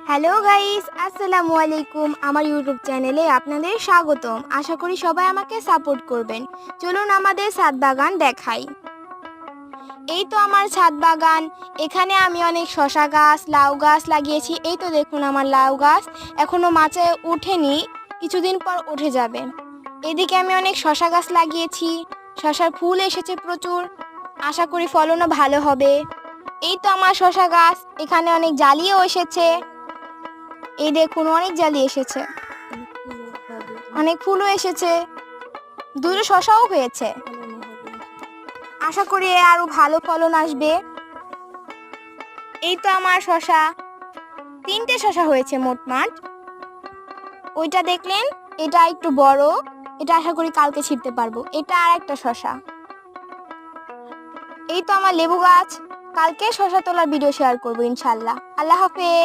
Hello guys, আসসালামু আলাইকুম। আমার ইউটিউব চ্যানেলে আপনাদের স্বাগতম। আশা করি সবাই আমাকে সাপোর্ট করবেন। চলুন আমাদের ছাদ বাগান দেখাই। এই তো আমার ছাদ বাগান। এখানে আমি অনেক শসা গাছ, লাউ গাছ লাগিয়েছি। এই তো দেখুন আমার লাউ গাছ এখনো মাচায় ওঠেনি, কিছুদিন পর উঠে যাবে। এদিকে আমি অনেক শসা গাছ লাগিয়েছি, শসার ফুল এসেছে প্রচুর। আশা করি ফলনও ভালো হবে। এই তো আমার শসা গাছ, এখানে অনেক জালিও এসেছে। এই দেখুন অনেক জালি এসেছে, অনেক ফুলও এসেছে, দুটো শসাও হয়েছে। আশা করি আরো ভালো ফলন আসবে। এই তো আমার শসা, 3টে শসা হয়েছে মোটমাট। ওইটা দেখলেন, এটা একটু বড়, এটা আশা করি কালকে ছিঁড়তে পারবো। এটা আর একটা শসা। এই তো আমার লেবু গাছ, কালকে শসা তোলার ভিডিও শেয়ার করবো ইনশাল্লাহ। আল্লাহ হাফেজ।